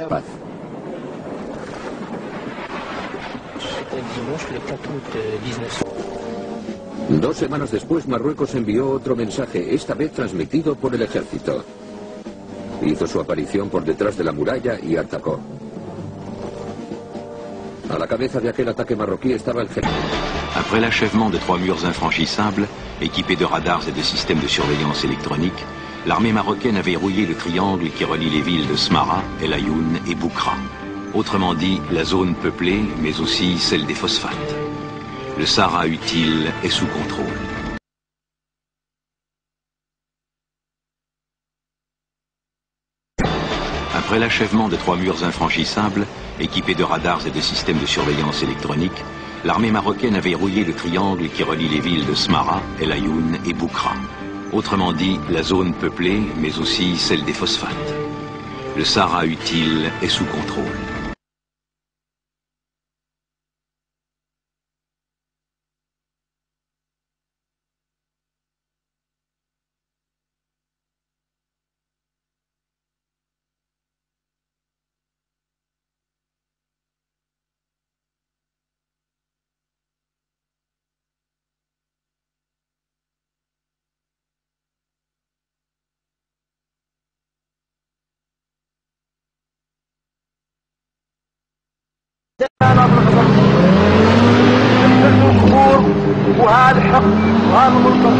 paz. 2 semanas después, Marruecos envió otro mensaje, esta vez transmitido por el ejército. Hizo su aparición por detrás de la muralla y atacó. A la cabeza de aquel ataque marroquí estaba el general. Après l'achèvement de 3 murs infranchissables, équipés de radars et de systèmes de surveillance électronique, l'armée marocaine avait rouillé le triangle qui relie les villes de Smara, El Ayoun et Boukra. Autrement dit, la zone peuplée, mais aussi celle des phosphates. Le Sahara utile est sous contrôle. Après l'achèvement de 3 murs infranchissables, équipés de radars et de systèmes de surveillance électronique, l'armée marocaine avait rouillé le triangle qui relie les villes de Smara, El Ayoun et Boukra. Autrement dit, la zone peuplée, mais aussi celle des phosphates. Le Sahara utile est sous contrôle. وهذا الحق وهذا المنكر.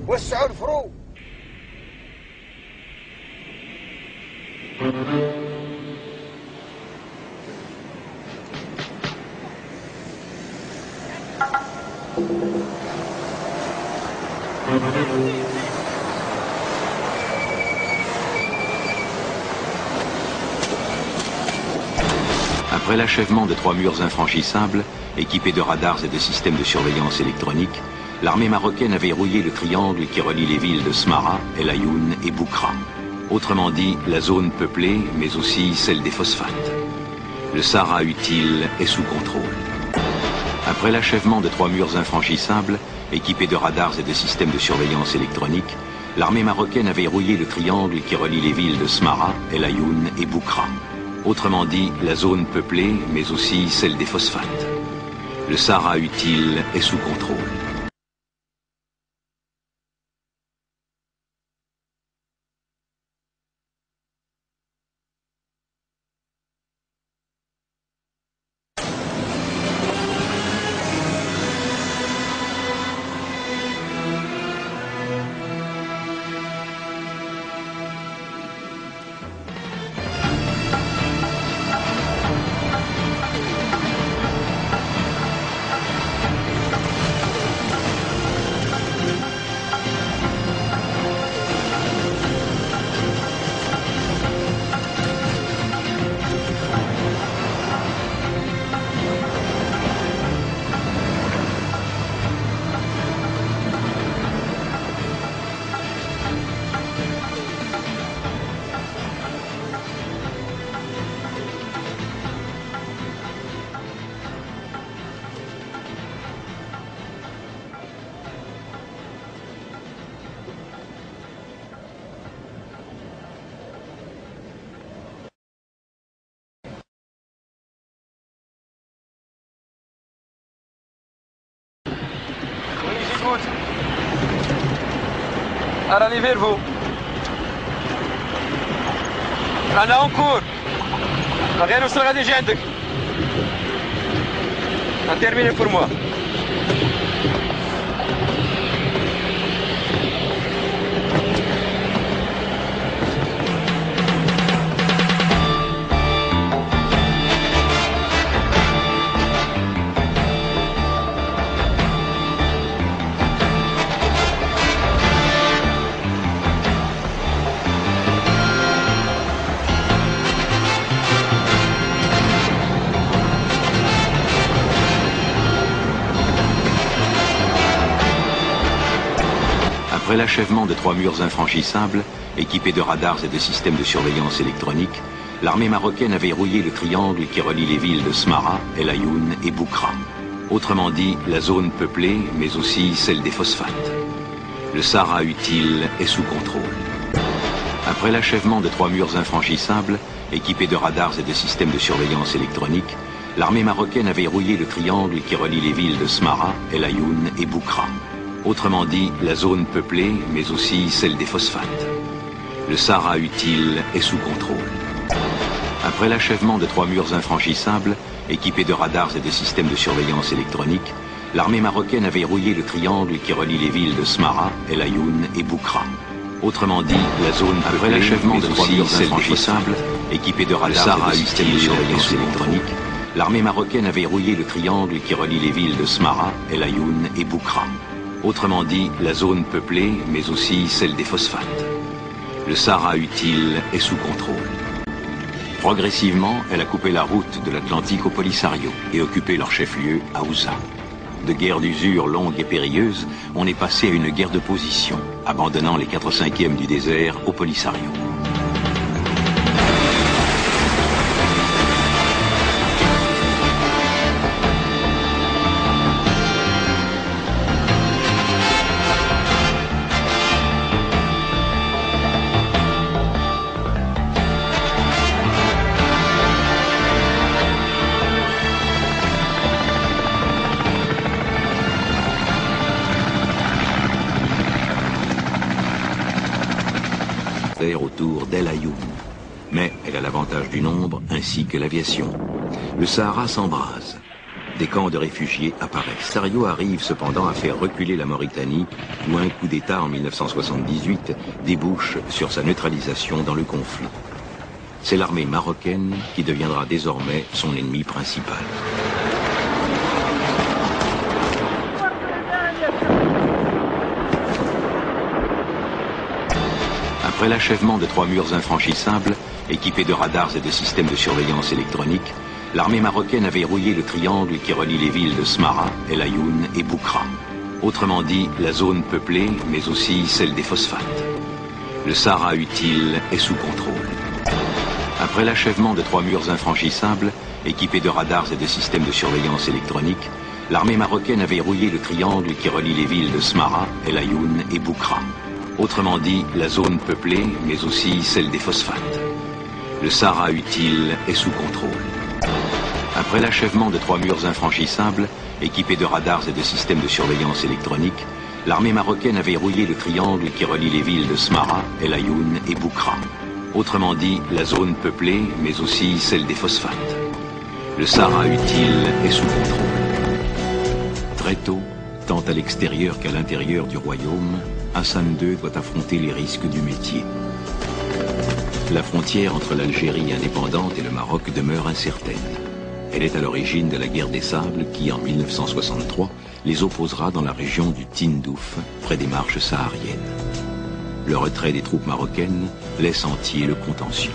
وسعوا الفروق. Après l'achèvement de 3 murs infranchissables, équipés de radars et de systèmes de surveillance électronique, l'armée marocaine avait rouillé le triangle qui relie les villes de Smara, El Ayoun et Boukra. Autrement dit, la zone peuplée, mais aussi celle des phosphates. Le Sahara utile est sous contrôle. Après l'achèvement de 3 murs infranchissables, équipés de radars et de systèmes de surveillance électronique, l'armée marocaine avait rouillé le triangle qui relie les villes de Smara, El Ayoun et Boukra. Autrement dit, la zone peuplée, mais aussi celle des phosphates. Le Sahara utile est sous contrôle. راني فيرفو. انا اونكور غير نوصل غادي نجي عندك. انترميني بور موا. Après l'achèvement de 3 murs infranchissables, équipés de radars et de systèmes de surveillance électronique, l'armée marocaine avait rouillé le triangle qui relie les villes de Smara, El Ayoun et Boukra. Autrement dit, la zone peuplée, mais aussi celle des phosphates. Le Sahara utile est sous contrôle. Après l'achèvement de 3 murs infranchissables, équipés de radars et de systèmes de surveillance électronique, l'armée marocaine avait rouillé le triangle qui relie les villes de Smara, El Ayoun et Boukra. Autrement dit, la zone peuplée, mais aussi celle des phosphates. Le Sahara utile est sous contrôle. Après l'achèvement de 3 murs infranchissables, équipés de radars et de systèmes de surveillance électronique, l'armée marocaine avait rouillé le triangle qui relie les villes de Smara, El Ayoun et Boukra. Autrement dit, la zone peuplée, après l'achèvement de 3 murs infranchissables, équipés de radars et de systèmes de surveillance électronique, l'armée marocaine avait rouillé le triangle qui relie les villes de Smara, El Ayoun et Boukra. Autrement dit, la zone peuplée, mais aussi celle des phosphates. Le Sahara utile est sous contrôle. Progressivement, elle a coupé la route de l'Atlantique au Polisario et occupé leur chef-lieu à Ouza. De guerre d'usure longue et périlleuse, on est passé à une guerre de position, abandonnant les 4/5 du désert au Polisario. Autour d'El Ayoun. Mais elle a l'avantage du nombre ainsi que l'aviation. Le Sahara s'embrase. Des camps de réfugiés apparaissent. Sario arrive cependant à faire reculer la Mauritanie, où un coup d'État en 1978 débouche sur sa neutralisation dans le conflit. C'est l'armée marocaine qui deviendra désormais son ennemi principal. Après l'achèvement de 3 murs infranchissables, équipés de radars et de systèmes de surveillance électronique, l'armée marocaine avait rouillé le triangle qui relie les villes de Smara, El Ayoun et Boukra. Autrement dit, la zone peuplée, mais aussi celle des phosphates. Le Sahara utile est sous contrôle. Après l'achèvement de 3 murs infranchissables, équipés de radars et de systèmes de surveillance électronique, l'armée marocaine avait rouillé le triangle qui relie les villes de Smara, El Ayoun et Boukra. Autrement dit, la zone peuplée, mais aussi celle des phosphates. Le Sahara utile est sous contrôle. Après l'achèvement de 3 murs infranchissables, équipés de radars et de systèmes de surveillance électronique, l'armée marocaine avait rouillé le triangle qui relie les villes de Smara, El Ayoun et Boukra. Autrement dit, la zone peuplée, mais aussi celle des phosphates. Le Sahara utile est sous contrôle. Très tôt, tant à l'extérieur qu'à l'intérieur du royaume, Hassan II doit affronter les risques du métier. La frontière entre l'Algérie indépendante et le Maroc demeure incertaine. Elle est à l'origine de la guerre des sables qui, en 1963, les opposera dans la région du Tindouf, près des marches sahariennes. Le retrait des troupes marocaines laisse entier le contentieux.